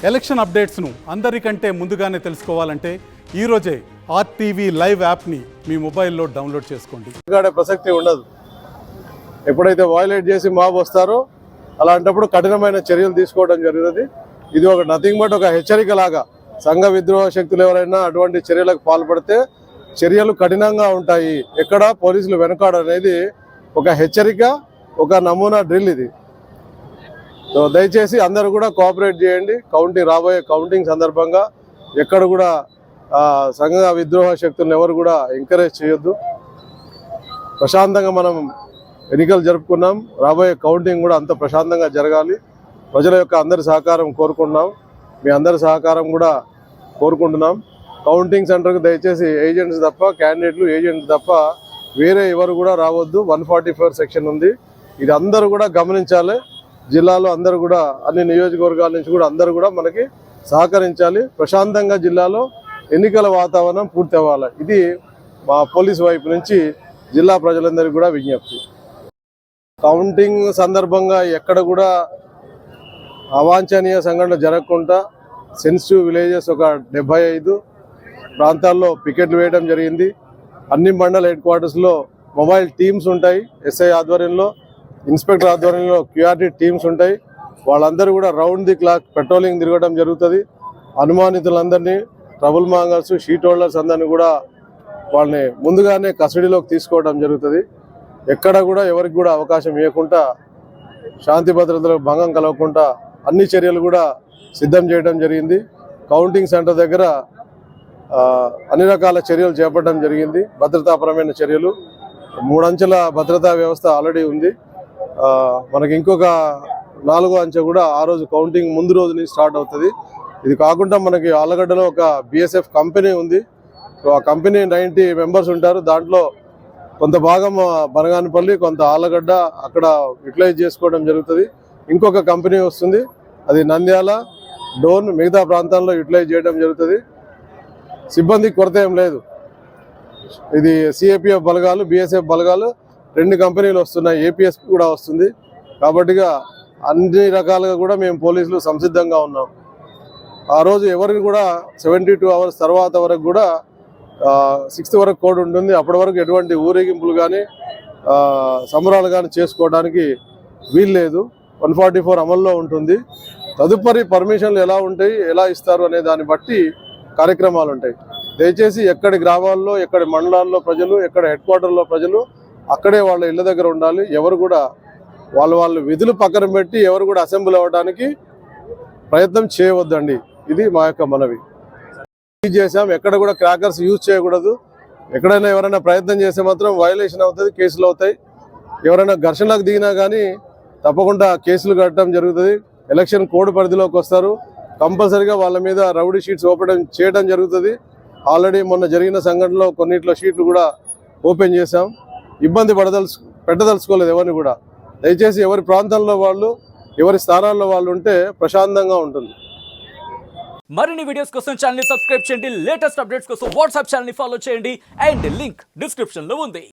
Election అప్డేట్స్ను అందరికంటే ముందుగానే తెలుసుకోవాలంటే ఈరోజే RTV లైవ్ యాప్ని మీ మొబైల్లో డౌన్లోడ్ చేసుకోండి. ప్రసక్తి ఉండదు. ఎప్పుడైతే వయలేట్ చేసి మాబ్ వస్తారో అలాంటప్పుడు కఠినమైన చర్యలు తీసుకోవడం జరుగుతుంది. ఇది ఒక నథింగ్ బట్ ఒక హెచ్చరిక లాగా. సంఘ విద్రోహ శక్తులు ఎవరైనా అటువంటి చర్యలకు పాల్పడితే చర్యలు కఠినంగా ఉంటాయి. ఎక్కడ పోలీసులు వెనకాడనేది ఒక హెచ్చరిక, ఒక నమూనా డ్రిల్ ఇది. సో దయచేసి అందరూ కూడా కోఆపరేట్ చేయండి. రాబోయే కౌంటింగ్ సందర్భంగా ఎక్కడ కూడా సంఘ విద్రోహ శక్తులను ఎవరు కూడా ఎంకరేజ్ చేయొద్దు. ప్రశాంతంగా మనం ఎన్నికలు జరుపుకున్నాం. రాబోయే కౌంటింగ్ కూడా అంత ప్రశాంతంగా జరగాలి. ప్రజల యొక్క అందరి సహకారం కోరుకుంటున్నాం. మీ అందరి సహకారం కూడా కోరుకుంటున్నాం. కౌంటింగ్ సెంటర్కి దయచేసి ఏజెంట్స్ తప్ప, క్యాండిడేట్లు ఏజెంట్స్ తప్ప వేరే ఎవరు కూడా రావద్దు. 144 సెక్షన్ ఉంది. ఇది అందరూ కూడా గమనించాలి. జిల్లాలో అందరూ కూడా అన్ని నియోజకవర్గాల నుంచి కూడా అందరూ కూడా మనకి సహకరించాలి. ప్రశాంతంగా జిల్లాలో ఎన్నికల వాతావరణం పూర్తి అవ్వాలి. ఇది మా పోలీసు వైపు నుంచి జిల్లా ప్రజలందరికీ కూడా విజ్ఞప్తి. కౌంటింగ్ సందర్భంగా ఎక్కడ కూడా అవాంఛనీయ సంఘటనలు జరగకుండా సెన్సిటివ్ విలేజెస్ ఒక 75 ప్రాంతాల్లో పికెట్లు వేయడం జరిగింది. అన్ని మండల హెడ్ క్వార్టర్స్లో మొబైల్ టీమ్స్ ఉంటాయి. ఎస్ఐ ఆధ్వర్యంలో, ఇన్స్పెక్టర్ ఆధ్వర్యంలో QRT టీమ్స్ ఉంటాయి. వాళ్ళందరూ కూడా రౌండ్ ది క్లాక్ పెట్రోలింగ్ తిరగడం జరుగుతుంది. అనుమానితులందరినీ, ట్రబుల్ మాంగర్స్, షీట్ హోల్డర్స్ అందరినీ కూడా వాళ్ళని ముందుగానే కస్టడీలోకి తీసుకోవడం జరుగుతుంది. ఎక్కడ కూడా ఎవరికి కూడా అవకాశం ఇవ్వకుండా, శాంతి భద్రతలకు భంగం కలగకుండా అన్ని చర్యలు కూడా సిద్ధం చేయడం జరిగింది. కౌంటింగ్ సెంటర్ దగ్గర అన్ని రకాల చర్యలు చేపట్టడం జరిగింది. భద్రతాపరమైన చర్యలు, 3 అంచెల భద్రతా వ్యవస్థ ఆల్రెడీ ఉంది. మనకి ఇంకొక 4వ అంచె కూడా ఆ రోజు కౌంటింగ్ ముందు రోజు నుంచి స్టార్ట్ అవుతుంది. ఇది కాకుండా మనకి ఆలగడ్డలో ఒక BSF కంపెనీ ఉంది. సో ఆ కంపెనీ 90 మెంబర్స్ ఉంటారు. దాంట్లో కొంత భాగం బనగానపల్లి, కొంత ఆలగడ్డ అక్కడ యూటిలైజ్ చేసుకోవడం జరుగుతుంది. ఇంకొక కంపెనీ వస్తుంది, అది నంద్యాల, డోన్, మిగతా ప్రాంతాల్లో యూటిలైజ్ చేయడం జరుగుతుంది. సిబ్బంది కొరత ఏం లేదు. ఇది CAPF బలగాలు, BSF బలగాలు 2 కంపెనీలు వస్తున్నాయి. APS కూడా వస్తుంది. కాబట్టిగా అన్ని రకాలుగా కూడా మేము పోలీసులు సంసిద్ధంగా ఉన్నాం. ఆ రోజు ఎవరికి కూడా 72 అవర్స్ తర్వాత వరకు కూడా 6th వరకు కోడ్ ఉంటుంది. అప్పటి వరకు ఎటువంటి ఊరేగింపులు కానీ సంబరాలు కానీ చేసుకోవడానికి వీల్లేదు. 144 అమల్లో ఉంటుంది. తదుపరి పర్మిషన్లు ఎలా ఉంటాయి, ఎలా ఇస్తారు అనే దాన్ని బట్టి కార్యక్రమాలు ఉంటాయి. దయచేసి ఎక్కడి గ్రామాల్లో, ఎక్కడి మండలాల్లో ప్రజలు, ఎక్కడ హెడ్ క్వార్టర్లో ప్రజలు అక్కడే వాళ్ళ ఇళ్ళ దగ్గర ఉండాలి. ఎవరు కూడా వాళ్ళ విధులు పక్కన పెట్టి ఎవరు కూడా అసెంబ్లీ అవ్వడానికి ప్రయత్నం చేయవద్దండి. ఇది మా యొక్క మనవి. చేసాం, ఎక్కడ కూడా క్రాకర్స్ యూజ్ చేయకూడదు. ఎక్కడైనా ఎవరైనా ప్రయత్నం చేస్తే మాత్రం వయలేషన్ అవుతుంది, కేసులు అవుతాయి. ఎవరైనా ఘర్షణలకు దిగినా కానీ తప్పకుండా కేసులు కట్టడం జరుగుతుంది. ఎలక్షన్ కోడ్ పరిధిలోకి వస్తారు. కంపల్సరీగా వాళ్ళ మీద రౌడీ షీట్స్ ఓపెన్ చేయడం జరుగుతుంది. ఆల్రెడీ మొన్న జరిగిన సంఘటనలో కొన్నిట్లో షీట్లు కూడా ఓపెన్ చేశాం. ఇబ్బంది పెట్టదలుచుకోలేదు ఎవరిని కూడా. దయచేసి ఎవరి ప్రాంతంలో వాళ్ళు, ఎవరి స్థానాల్లో వాళ్ళు ఉంటే ప్రశాంతంగా ఉంటుంది. మరిన్ని వీడియోస్ కోసం ఛానల్ ని సబ్స్క్రైబ్ చేయండి. లేటెస్ట్ అప్డేట్స్ కోసం వాట్సాప్ ఛానల్ ని ఫాలో చేయండి. అండ్ లింక్ డిస్క్రిప్షన్ లో ఉంది.